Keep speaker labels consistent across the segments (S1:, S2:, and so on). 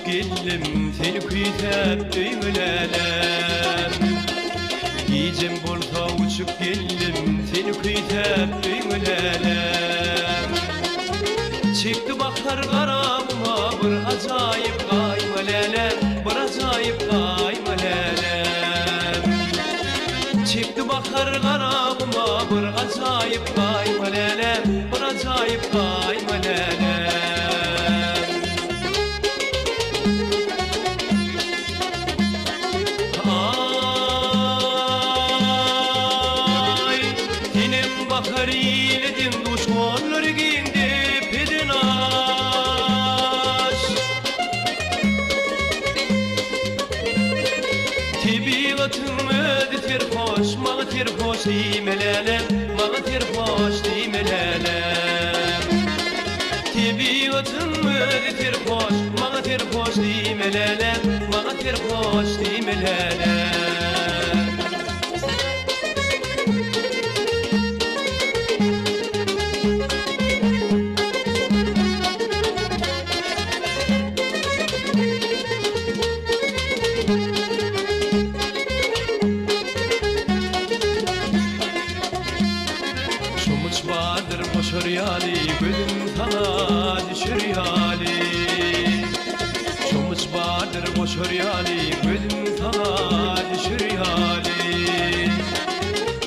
S1: Geldim seni kuytep düğmelelem Gecem bolsa uçup geldim seni kuytep düğmelelem Çıktı bakar karamıma bir acayip kaymalelem Bir acayip kaymalelem Çıktı bakar karamıma bir acayip kaymalelem Bir acayip kaymalelem Eyledim düşmanlar giyindi pedinaş Tebiatım ödü terhoş, mağı terhoş dimelelem Mağı terhoş dimelelem Tebiatım ödü terhoş, mağı terhoş dimelelem Mağı terhoş dimelelem Şöryali gülüm sana düşüryali Çomuz vardır bu şöryali gülüm sana düşüryali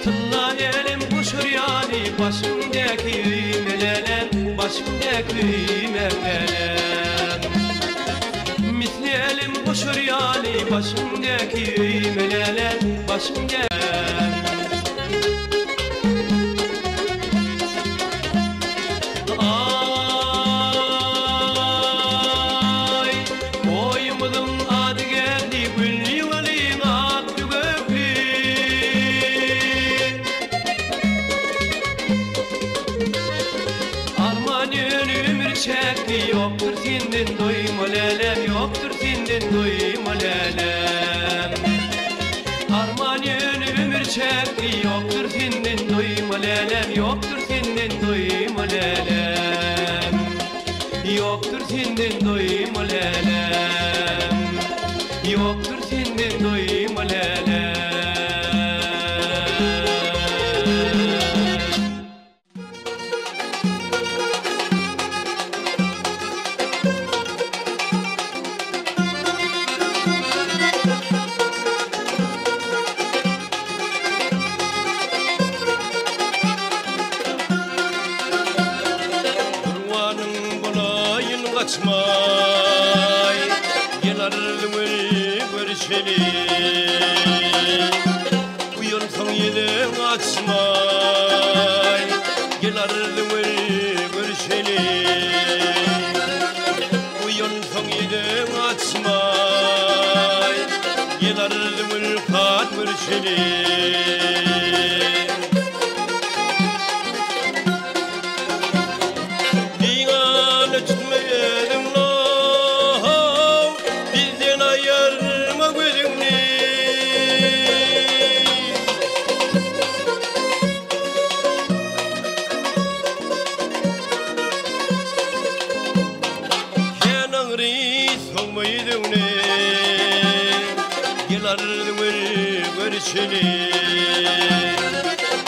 S1: Tılla elim bu şöryali başımdaki melelem Başımdaki melelem Misli elim bu şöryali başımdaki melelem Başımdaki Yoktur senden doymalelem, yoktur senden doymalelem Armağanın ömür çekti, yoktur senden doymalelem, yoktur senden doymalelem Yoktur senden doymalelem, yoktur senden doymalelem Açmay, yanardım görüşeli Uyansam yine açmay, yanardım görüşeli Uyansam yine açmay, yanardım görüşeli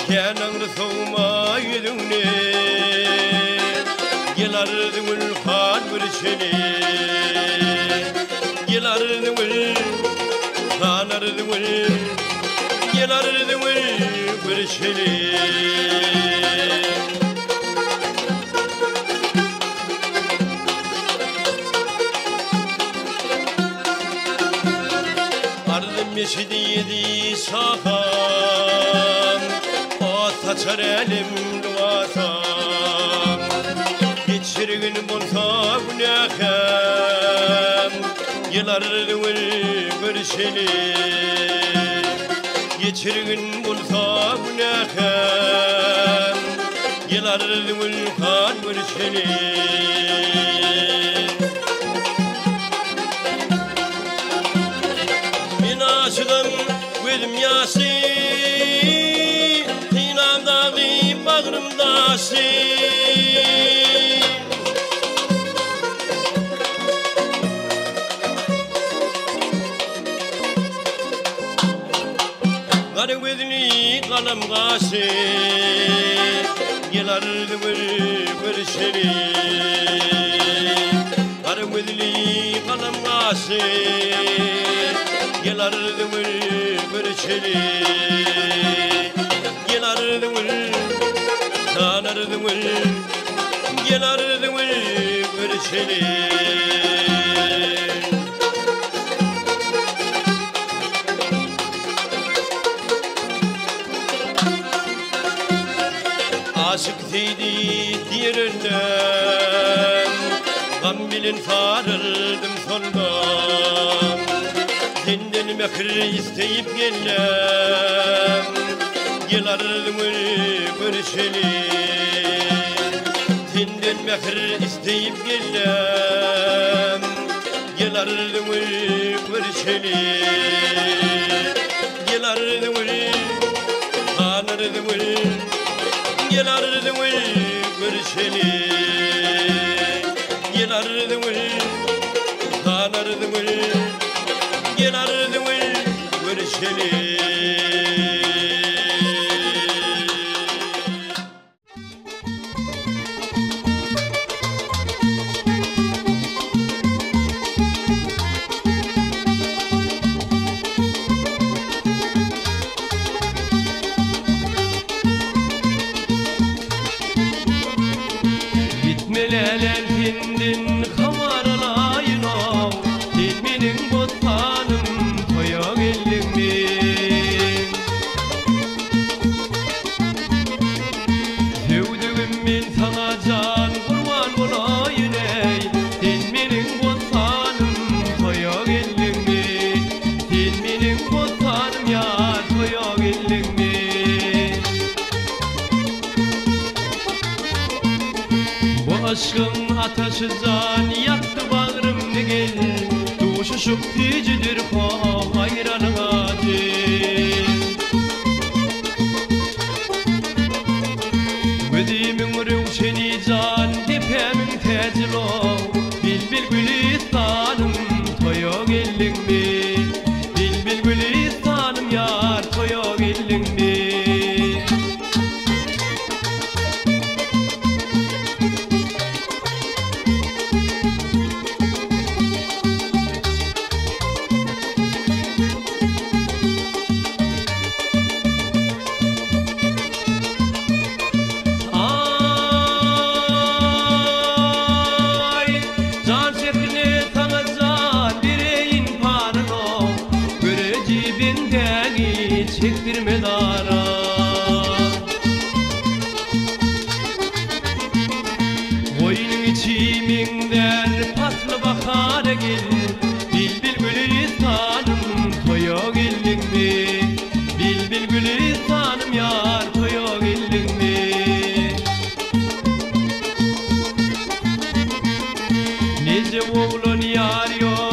S1: Yanardı soğuma yüzüne Yanardı kan görüşene Yanardı kanardı Yanardı görüşene Meşidi yedi şahan O saçar elim duasam Geçirgin bulsa günahım Yıllardır görüşeli Geçirgin bulsa günahım Yıllardır görüşeli gözüm yaşı, Sinamdağı bağrımdaşı. Kara gözlü kalem kaşı, gelerdi bir şeri. Kara gözlü kalem kaşı, gelerdi bir şeri. Gelerdi tanırdı gelerdi bir şeri. Aşık değdi diğerinden, gam bilin farıldım sondan. Senden mekir isteyip gelem, gelerdim görüşeli. Senden mekir isteyip gelem, gelerdim görüşeli. Gelerdim tanırdım gelerdim görüşeli. Gelerdim tanırdım gelerdim görüşeli. Gitmelelen hindin havaраlayın o, Dilminin bostanım koya geldim ben. Sevdiğim ben sana can kurban olayım ey, Dilminin bostanım koya geldim ben. Dilminin bostanım yar koya geldim ben. Bu aşkın ateşi can yaktı bağrımda gel, Duşuşup ticidir o hayranın acı. Gözümün rövşeni can tepemin tecil o, Bilbil gülistanım toya geldin mi? Bilbil gülistanım yar toya geldin mi? Çektirme dara, koynun içiminden patlı bahara gelir. Bilbil gülistanım toya geldin mi? Bilbil gülistanım yar toya geldin mi? Nece oğlun yar yok